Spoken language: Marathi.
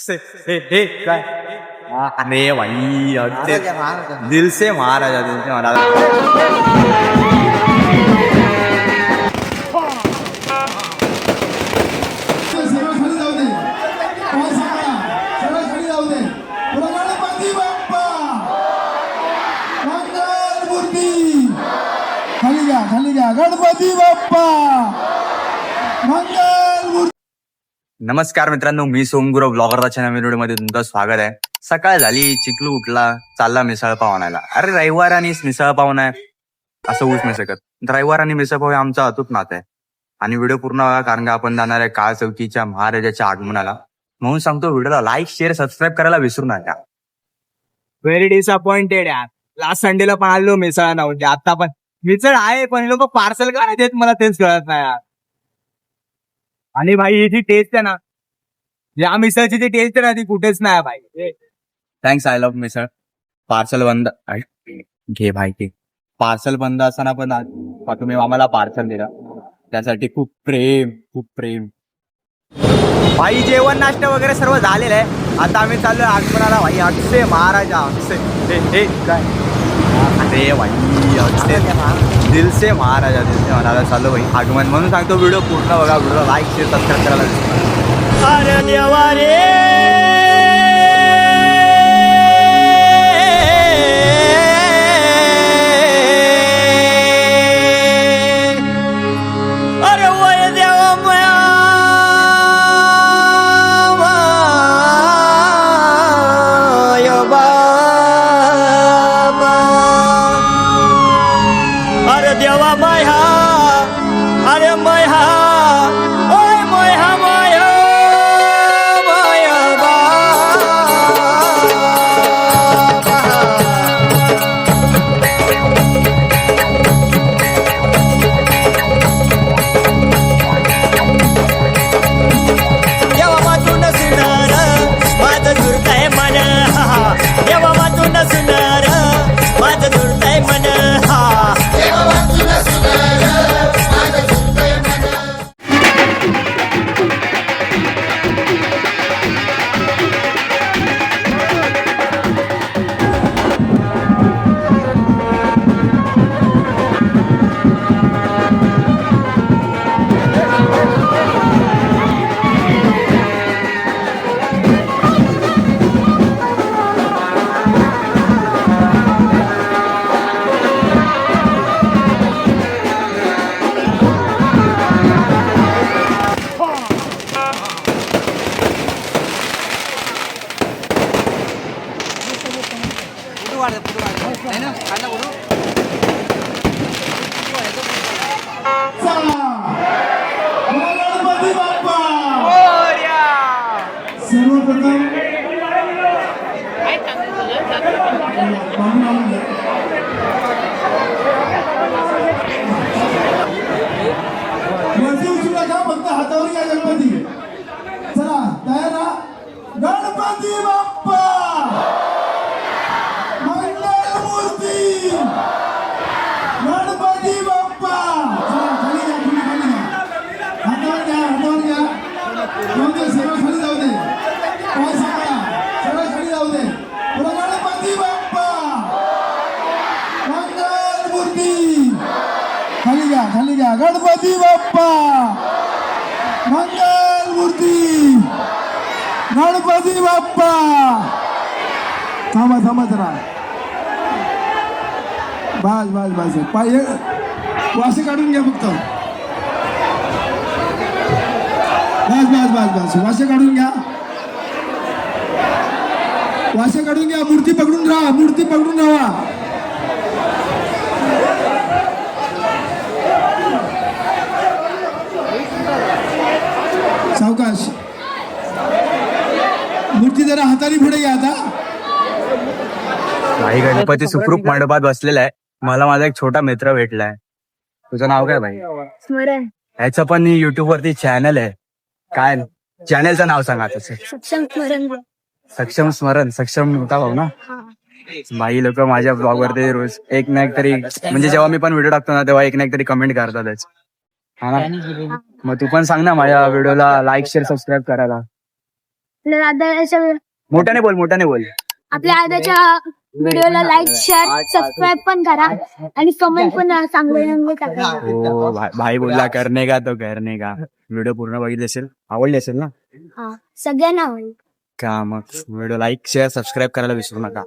काय अरे भाई दिल से महाराजा खाली घ्या गणपती बाप्पा मंगल. नमस्कार मित्रांनो, मी सोमगुरव ब्लॉगरचा चॅनल व्हिडिओमध्ये तुमचं स्वागत आहे. सकाळ झाली, चिकलू उठला, चालला मिसळ पाव आणायला. अरे रविवार आणि मिसळ पाव नाही असं होऊच नाही शकत. रविवार आणि मिसळ पाव हे आमचा अतूट नातं आहे. आणि व्हिडिओ पूर्ण बघा, कारण का आपण जाणार आहे काळ चौकीच्या महाराजाच्या आगमनाला. म्हणून सांगतो, व्हिडिओला लाईक शेअर सबस्क्राईब करायला विसरू नका. व्हेरी डिसअपॉइंटेड यार. लास्ट संडेला पण आलो मिसळ नव्हते, आता पण मिसळ आहे पण लोक पार्सल का नाही देत मला तेच कळत नाही यार. आणि भाई ही जी टेस्ट आहे ना, या मिसळची जी टेस्ट आहे ना ती कुठेच नाही भाई. Thanks, I love misal. Parcel बंद घे भाई घे. पार्सल बंद असताना पण तुम्ही आम्हाला पार्सल दिलं, त्यासाठी खूप प्रेम. भाई जेवण नाश्ता वगैरे सर्व झालेलं आहे. आता आम्ही चाललोय आगमनाला भाई. अक्षय महाराजा अक्षय काय अरे भाई अक्षय दिल से महाराजा चालू भाई आगमन. म्हणून सांगतो, व्हिडिओ पूर्ण बघा, व्हिडिओ लाईक शेअर सबस्क्राईब करायला विसरू. अरे देवा रे, अरे वय देवा मया बाबा. अरे देवा माया, अरे माया, ओय माया माया माया देवा वाचून सुनार माझं झुरताय मन. देवा वाचून सुनार माझं झुरताय मन. गणपती बाप्पा सर्वप्रथम फक्त हातावर या गणपती. चला तयार ना. गणपती बाप्पा मंगल मूर्ती. गणपती बाप्पा. चला खाली घ्या, तुम्ही खाली घ्या. हातावर घ्या. जाऊ दे, सर्व खाली जाऊ दे. पाय सांगा, सर्व खाली जाऊ दे. पुढे गणपती बाप्पा मंगल मूर्ती. खाली घ्या. गणपती बाप्पा मंगल मूर्ती. गणपती बाप्पा. थांबा जरा. बस पाय वासे काढून घ्या फक्त. बस वासे काढून घ्या. मूर्ती पकडून राहा. सावकाश. मूर्ती जरा हाताने पुढे घ्या. आता भाई गणपती सुखरूप मंडपात बसलेला आहे. मला माझा एक छोटा मित्र भेटलाय. तुझं नाव काय भाई? स्मरण. ह्याचं पण युट्यूब वरती चॅनल आहे. काय चॅनलचं नाव सांगा तसं? सक्षम होता भाऊ ना. भाई लोक माझ्या ब्लॉग वरती रोज एक ना एक तरी, म्हणजे जेव्हा मी पण व्हिडिओ टाकतो ना तेव्हा एक ना एक तरी कमेंट करतातच. हा ना, मग तू पण सांग ना माझ्या व्हिडिओला लाईक शेअर सबस्क्राईब करायला. आपल्या आदाच्या मोठ्याने बोल आपल्या आदाच्या व्हिडिओला लाईक शेअर सबस्क्राईब पण करा आणि कमेंट पण चांगले चांगले टाका. हो भाई बोलला करणे का तो करणे का. व्हिडिओ पूर्ण बघितले असेल, आवडले असेल ना हा सगळ्यांना आवडेल. का मग व्हिडिओ लाईक शेअर सबस्क्राईब करायला विसरू नका.